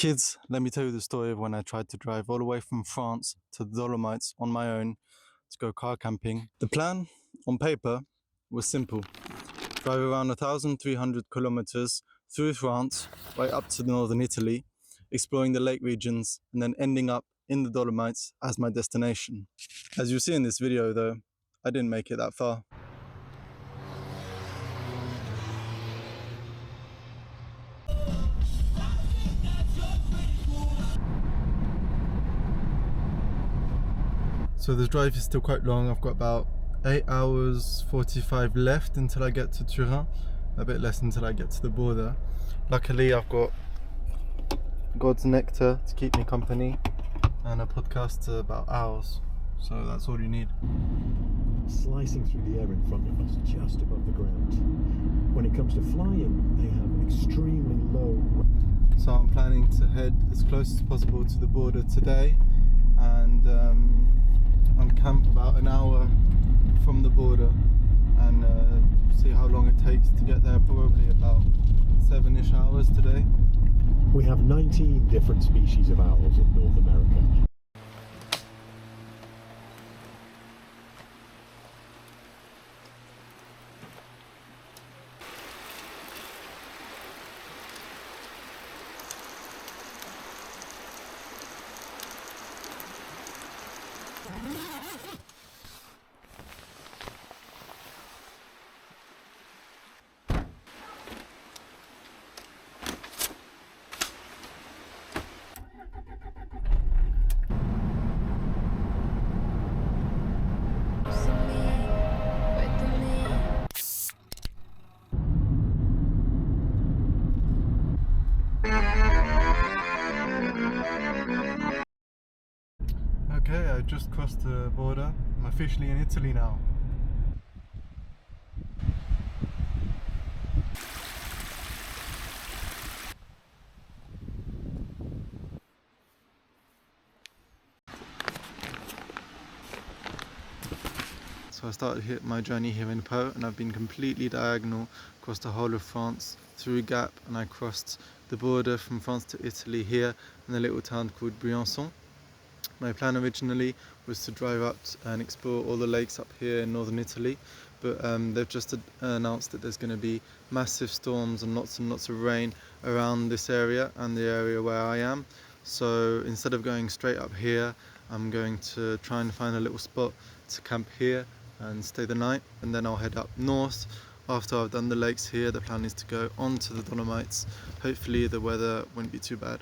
Kids, let me tell you the story of when I tried to drive all the way from France to the Dolomites on my own to go car camping. The plan, on paper, was simple. Drive around 1,300 kilometers through France, right up to northern Italy, exploring the lake regions, and then ending up in the Dolomites as my destination. As you'll see in this video though, I didn't make it that far. So the drive is still quite long. I've got about 8 hours 45 left until I get to Turin, a bit less until I get to the border. Luckily I've got God's nectar to keep me company and a podcast about owls, so that's all you need. Slicing through the air in front of us, just above the ground. When it comes to flying, they have extremely low. So I'm planning to head as close as possible to the border today, and I'm camped about an hour from the border, and see how long it takes to get there. Probably about 7-ish hours today. We have 19 different species of owls in North America. Okay, I just crossed the border. I'm officially in Italy now. So I started my journey here in Po, and I've been completely diagonal across the whole of France through Gap, and I crossed the border from France to Italy here in a little town called Briançon. My plan originally was to drive up and explore all the lakes up here in northern Italy, but they've just announced that there's going to be massive storms and lots of rain around this area and the area where I am. So instead of going straight up here, I'm going to try and find a little spot to camp here and stay the night, and then I'll head up north. After I've done the lakes here, the plan is to go on to the Dolomites. Hopefully the weather won't be too bad.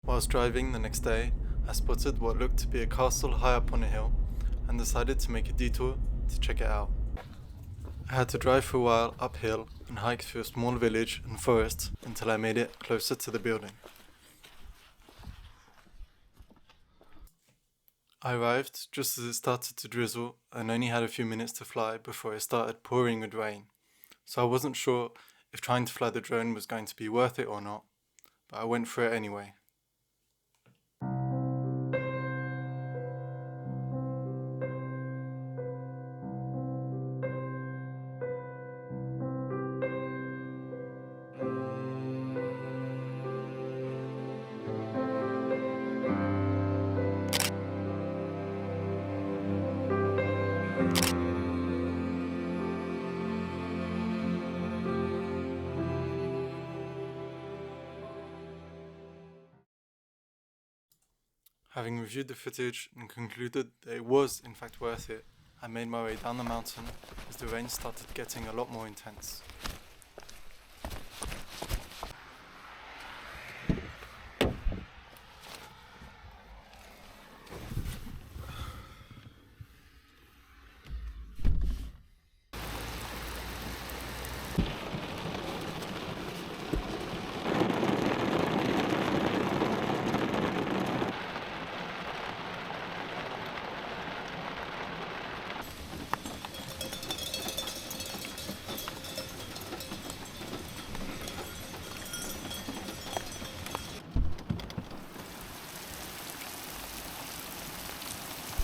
Whilst driving the next day, I spotted what looked to be a castle high up on a hill and decided to make a detour to check it out. I had to drive for a while uphill and hike through a small village and forest until I made it closer to the building. I arrived just as it started to drizzle and only had a few minutes to fly before it started pouring with rain. So I wasn't sure if trying to fly the drone was going to be worth it or not, but I went for it anyway. Having reviewed the footage and concluded that it was in fact worth it, I made my way down the mountain as the rain started getting a lot more intense.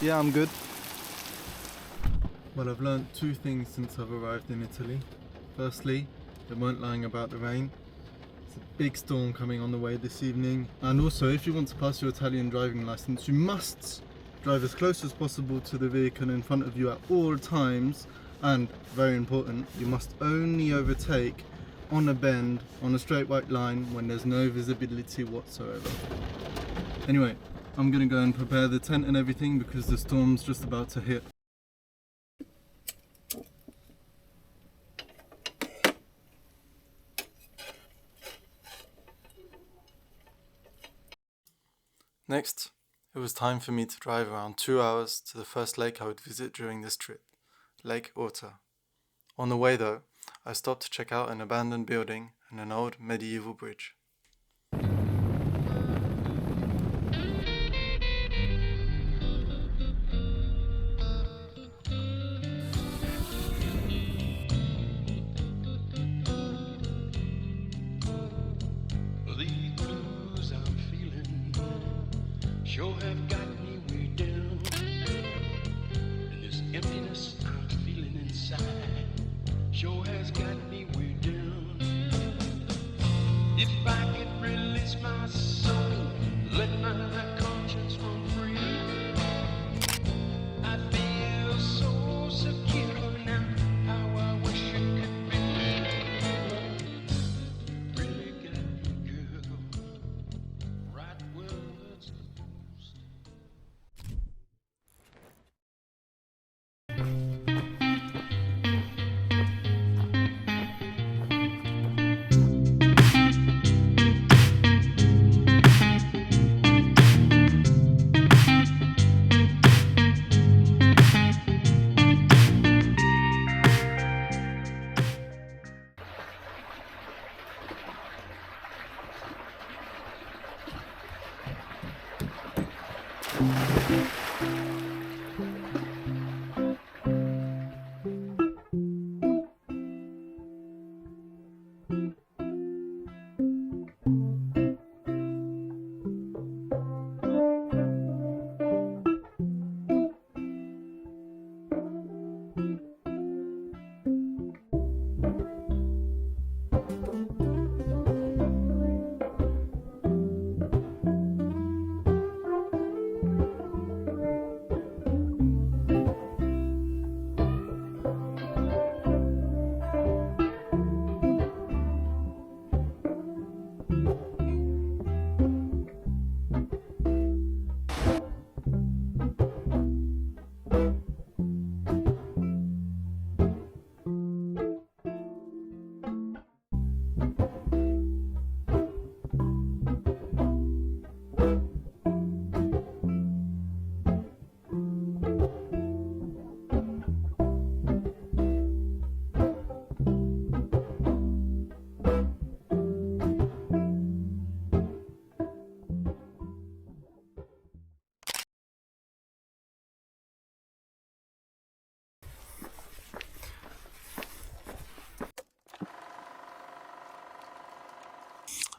Yeah, I'm good. Well, I've learnt two things since I've arrived in Italy. Firstly, they weren't lying about the rain. It's a big storm coming on the way this evening. And also, if you want to pass your Italian driving license, you must drive as close as possible to the vehicle in front of you at all times. And, very important, you must only overtake on a bend on a straight white line when there's no visibility whatsoever. Anyway, I'm gonna go and prepare the tent and everything because the storm's just about to hit. Next, it was time for me to drive around 2 hours to the first lake I would visit during this trip, Lake Orta. On the way though, I stopped to check out an abandoned building and an old medieval bridge. Sure have got me way down, and this emptiness I'm feeling inside sure has got me way down. If I could release my soul, let my conscience run free, I feel so secure now, how I wish it could be. Really got me, girl, right where it's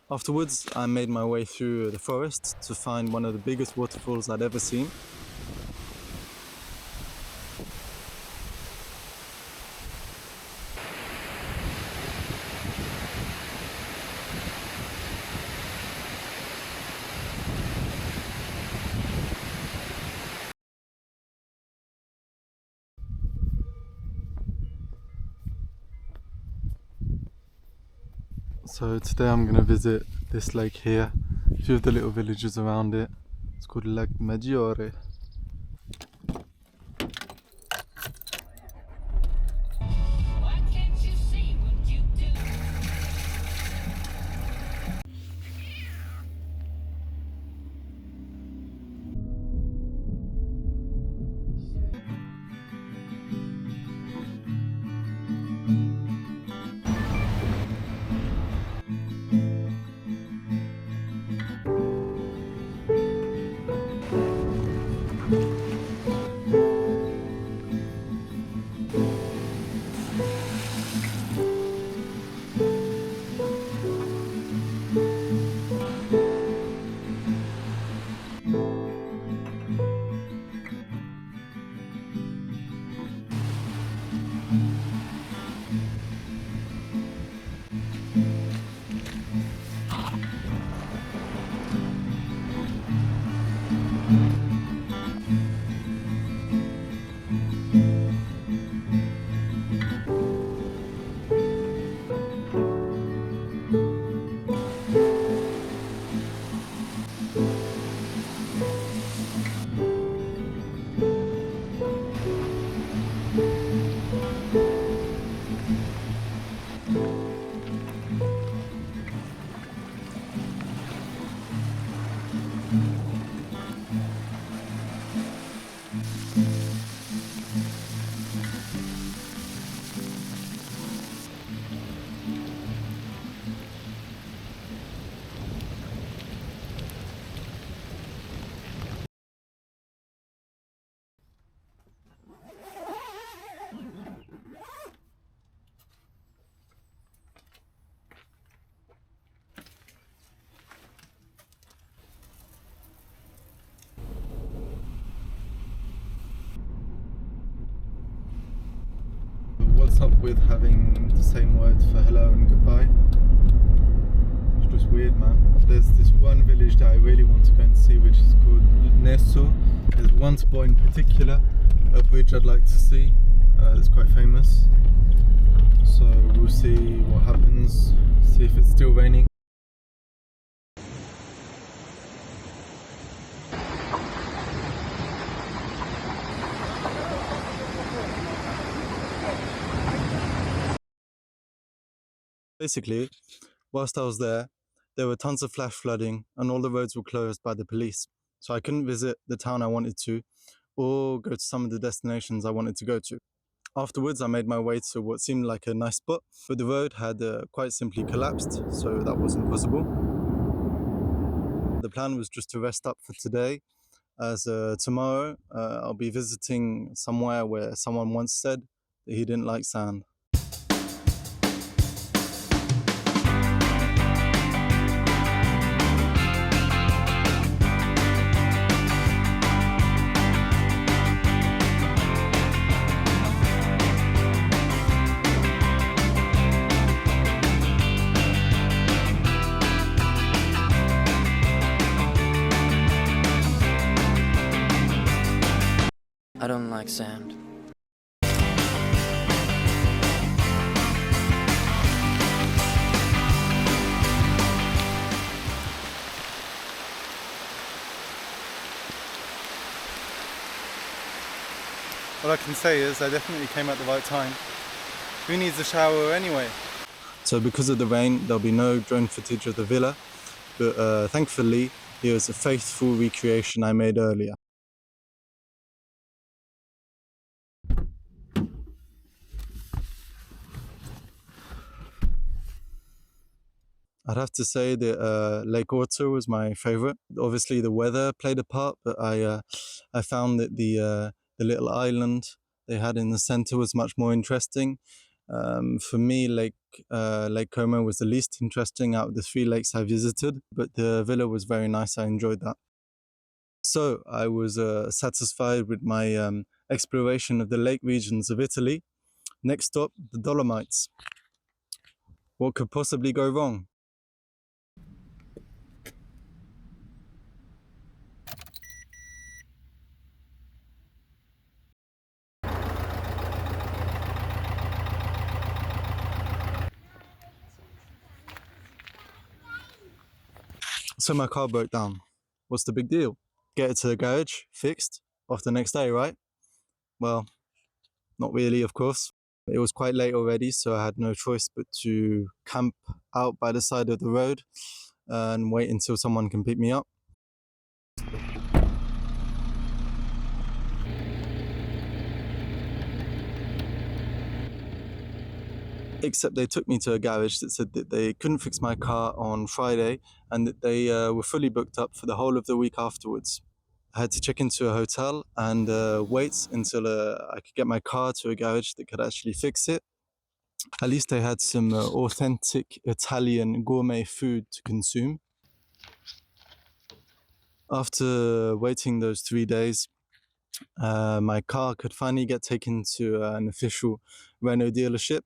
Afterwards, I made my way through the forest to find one of the biggest waterfalls I'd ever seen. So today I'm going to visit this lake here, a few of the little villages around it. It's called Lac Maggiore. what's up with having the same words for hello and goodbye. It's just weird, man. There's this one village that I really want to go and see, which is called Neso. There's one spot in particular, a bridge I'd like to see. It's quite famous. So we'll see what happens, see if it's still raining. Basically, whilst I was there were tons of flash flooding and all the roads were closed by the police. So I couldn't visit the town I wanted to or go to some of the destinations I wanted to go to. Afterwards, I made my way to what seemed like a nice spot, but the road had quite simply collapsed, so that wasn't possible. The plan was just to rest up for today, as tomorrow I'll be visiting somewhere where someone once said that he didn't like sand. I don't like sand. All I can say is I definitely came at the right time. Who needs a shower anyway? So because of the rain, there'll be no drone footage of the villa, but thankfully, it was a faithful recreation I made earlier. I'd have to say that Lake Orto was my favorite. Obviously, the weather played a part, but I found that the little island they had in the center was much more interesting. For me, Lake Como was the least interesting out of the 3 lakes I visited, but the villa was very nice. I enjoyed that. So I was satisfied with my exploration of the lake regions of Italy. Next stop, the Dolomites. What could possibly go wrong? So my car broke down. What's the big deal? Get it to the garage, fixed, off the next day, right? Well, not really, of course. It was quite late already, so I had no choice but to camp out by the side of the road and wait until someone can pick me up. Except they took me to a garage that said that they couldn't fix my car on Friday and that they were fully booked up for the whole of the week afterwards. I had to check into a hotel and wait until I could get my car to a garage that could actually fix it. At least they had some authentic Italian gourmet food to consume. After waiting those 3 days, my car could finally get taken to an official Renault dealership.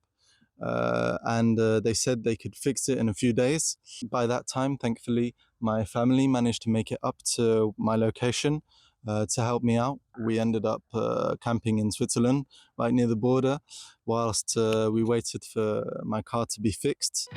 And they said they could fix it in a few days. By that time, thankfully, my family managed to make it up to my location to help me out. We ended up camping in Switzerland, right near the border, whilst we waited for my car to be fixed.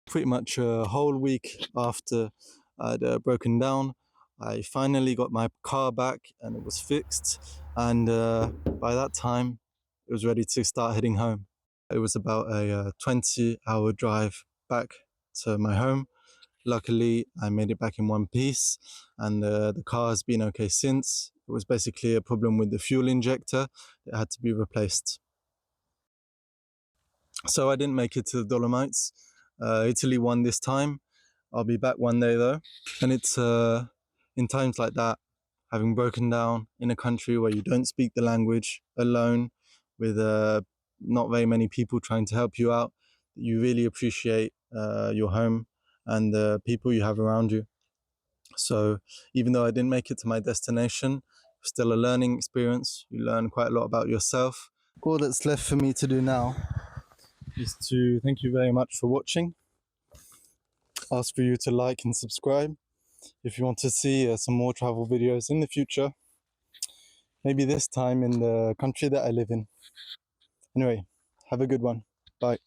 Pretty much a whole week after I'd broken down, I finally got my car back and it was fixed. And by that time, it was ready to start heading home. It was about a 20-hour drive back to my home. Luckily, I made it back in one piece, and the car has been okay since. It was basically a problem with the fuel injector. It had to be replaced. So I didn't make it to the Dolomites. Italy won this time. I'll be back one day though. And it's in times like that, having broken down in a country where you don't speak the language, alone, with not very many people trying to help you out, you really appreciate your home and the people you have around you. So even though I didn't make it to my destination, still a learning experience. You learn quite a lot about yourself. All that's left for me to do now is to thank you very much for watching. Ask for you to like and subscribe if you want to see some more travel videos in the future. Maybe this time in the country that I live in. Anyway, have a good one. Bye.